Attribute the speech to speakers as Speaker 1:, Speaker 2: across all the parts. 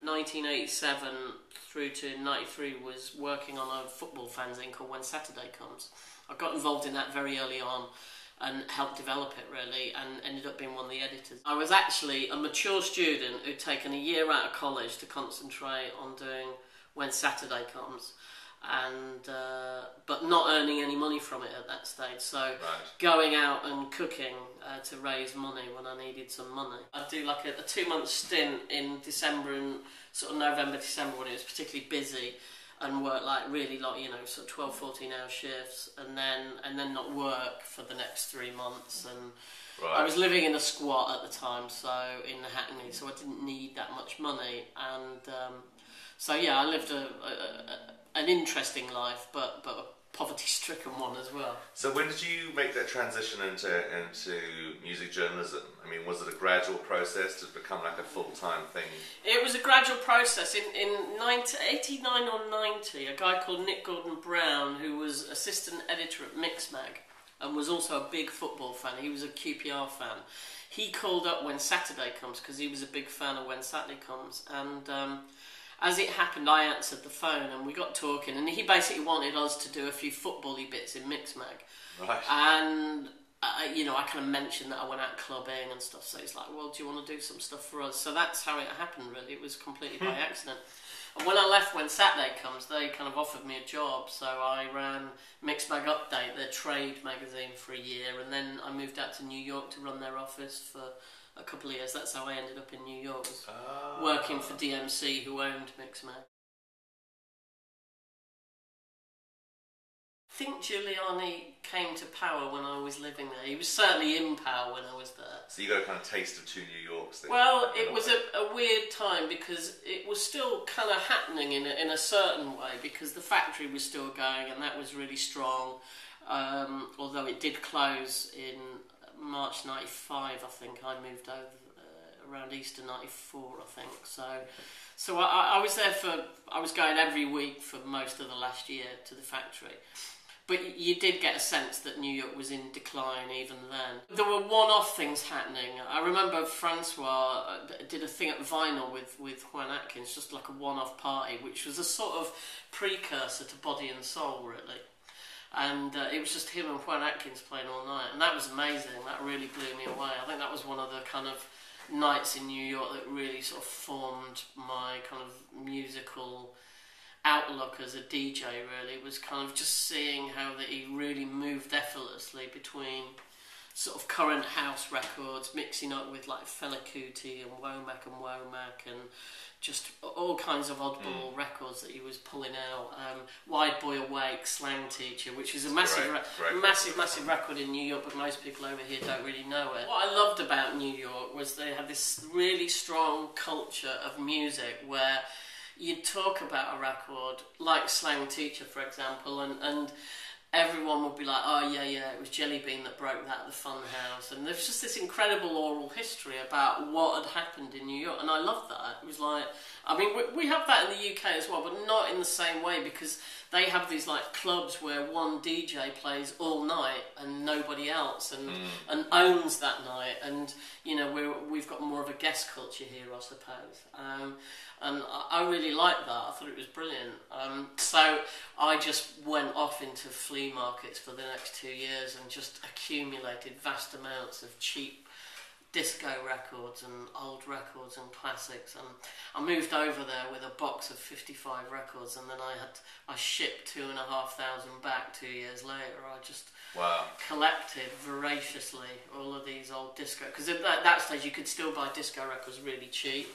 Speaker 1: 1987 through to 93 was working on a football fanzine called When Saturday Comes. I got involved in that very early on and helped develop it really, and ended up being one of the editors. I was actually a mature student who'd taken a year out of college to concentrate on doing When Saturday Comes, and but not earning any money from it at that stage, so going out and cooking to raise money when I needed some money. I'd do like a 2-month stint in December and sort of November, December when it was particularly busy, and work like really like, you know, sort of 12, 14-hour shifts, and then not work for the next 3 months. And I was living in a squat at the time, so in the Hackney, so I didn't need that much money, and so yeah, I lived an interesting life, but a poverty-stricken one as well.
Speaker 2: So when did you make that transition into music journalism? I mean, was it a gradual process to become like a full-time thing? It
Speaker 1: was a gradual process. In 89 or 90, a guy called Nick Gordon-Brown, who was assistant editor at Mixmag and was also a big football fan, he was a QPR fan, he called up When Saturday Comes because he was a big fan of When Saturday Comes, and as it happened, I answered the phone and we got talking, and he basically wanted us to do a few football-y bits in Mixmag.
Speaker 2: Right.
Speaker 1: And, you know, I kind of mentioned that I went out clubbing and stuff, so he's like, well, do you want to do some stuff for us? So that's how it happened, really. It was completely by accident. And when I left When Saturday Comes, they kind of offered me a job, so I ran Mixmag Update, their trade magazine, for a year, and then I moved out to New York to run their office for a couple of years. That's how I ended up in New York, working for DMC, who owned Mixmag. I think Giuliani came to power when I was living there. He was certainly in power when I was there.
Speaker 2: So you got a kind of taste of two New Yorks then?
Speaker 1: Well, it was a weird time because it was still kind of happening in a certain way, because the factory was still going and that was really strong, although it did close in March 95, I think. I moved over around Easter 94, I think. So I was there I was going every week for most of the last year to the factory. But you did get a sense that New York was in decline even then. There were one-off things happening. I remember Francois did a thing at Vinyl with Juan Atkins, just like a one-off party, which was a sort of precursor to Body and Soul, really. And it was just him and Juan Atkins playing all night, and that was amazing. That really blew me away. I think that was one of the kind of nights in New York that really sort of formed my kind of musical outlook as a DJ, really. Was kind of just seeing how that he really moved effortlessly between sort of current house records, mixing up with like Fela Kuti and Womack and just all kinds of oddball records that he was pulling out. Wide Boy Awake, Slang Teacher, which is a massive record in New York, but most people over here don't really know it. What I loved about New York was they had this really strong culture of music where you'd talk about a record, like Slang Teacher, for example, and everyone would be like, oh yeah, it was Jelly Bean that broke that at the Fun House. And there's just this incredible oral history about what had happened in New York, and I loved that. It was like, I mean, we have that in the UK as well, but not in the same way, because they have these like clubs where one DJ plays all night and nobody else, and owns that night, and you know, we've got more of a guest culture here, I suppose. And I really liked that. I thought it was brilliant. So I just went off into flea markets for the next 2 years and just accumulated vast amounts of cheap disco records and old records and classics. And I moved over there with a box of 55 records, and then I shipped 2,500 back 2 years later. I just collected voraciously all of these old disco, because at that stage you could still buy disco records really cheap.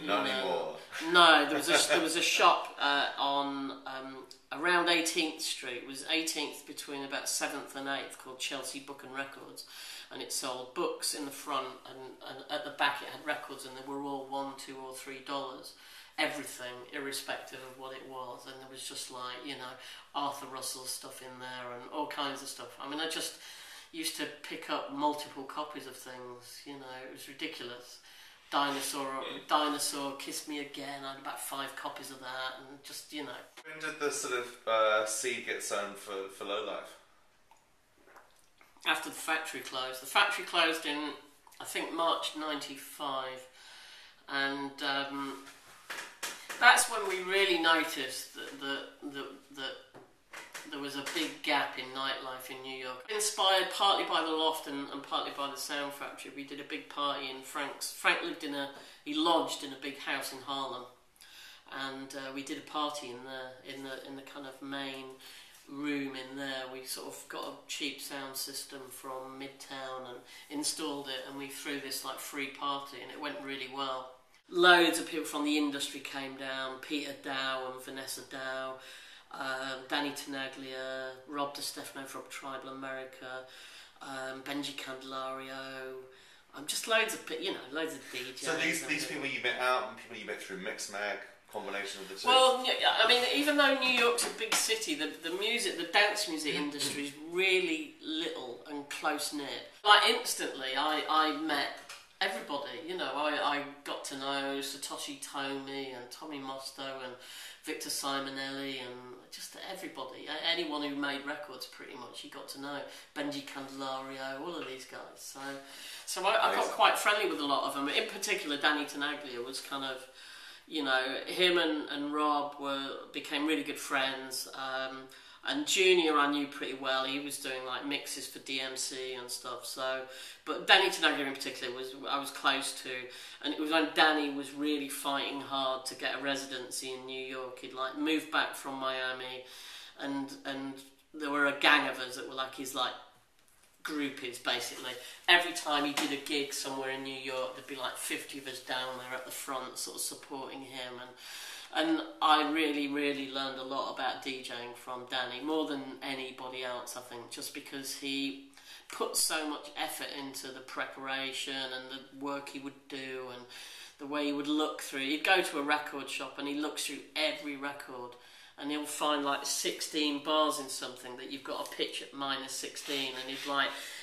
Speaker 2: Not anymore.
Speaker 1: No, there was a shop on around 18th Street. It was 18th between about 7th and 8th, called Chelsea Book and Records, and it sold books in the front, and at the back it had records, and they were all $1, $2 or $3. Everything, irrespective of what it was, and there was just like, you know, Arthur Russell stuff in there and all kinds of stuff. I mean, I just used to pick up multiple copies of things, you know, it was ridiculous. Dinosaur, Kiss Me Again, I had about 5 copies of that, and just, you know.
Speaker 2: When did the sort of seed get sown for Low Life?
Speaker 1: After the factory closed. The factory closed in, I think, March 95, and that's when we really noticed that there was a big gap in nightlife in New York. Inspired partly by the Loft and partly by the Sound Factory, we did a big party in Frank's. Frank he lodged in a big house in Harlem, and we did a party in the kind of main room in there. We sort of got a cheap sound system from Midtown and installed it, and we threw this like free party, and it went really well. Loads of people from the industry came down, Peter Dow and Vanessa Dow, Danny Tenaglia, Rob DeStefano from Tribal America, Benji Candelario, just loads of DJs.
Speaker 2: So these people you met out and people you met through Mixmag, combination of the two?
Speaker 1: Well, I mean, even though New York's a big city, the dance music industry is really little and close-knit. Like, instantly, I met everybody, I got to know Satoshi Tomi and Tommy Mosto and Victor Simonelli and just everybody. Anyone who made records, pretty much, you got to know. Benji Candelario, all of these guys. So I got quite friendly with a lot of them. In particular, Danny Tenaglia was kind of, him and Rob became really good friends. And Junior I knew pretty well. He was doing like mixes for DMC and stuff. But Danny Tenaglia in particular I was close to, and it was when Danny was really fighting hard to get a residency in New York. He'd like moved back from Miami, and there were a gang of us that were like his like groupies basically. Every time he did a gig somewhere in New York, there'd be like 50 of us down there at the front, sort of supporting him. And I really, really learned a lot about DJing from Danny, more than anybody else, I think, just because he put so much effort into the preparation and the work he would do and the way he would look through. He'd go to a record shop and he looks through every record and he'll find like 16 bars in something that you've got to pitch at -16, and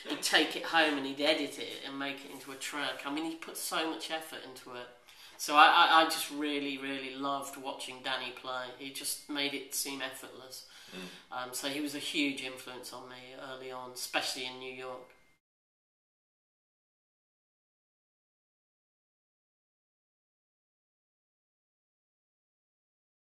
Speaker 1: he'd take it home and he'd edit it and make it into a track. I mean, he put so much effort into it. So I just really, really loved watching Danny play. He just made it seem effortless. So he was a huge influence on me early on, especially in New York.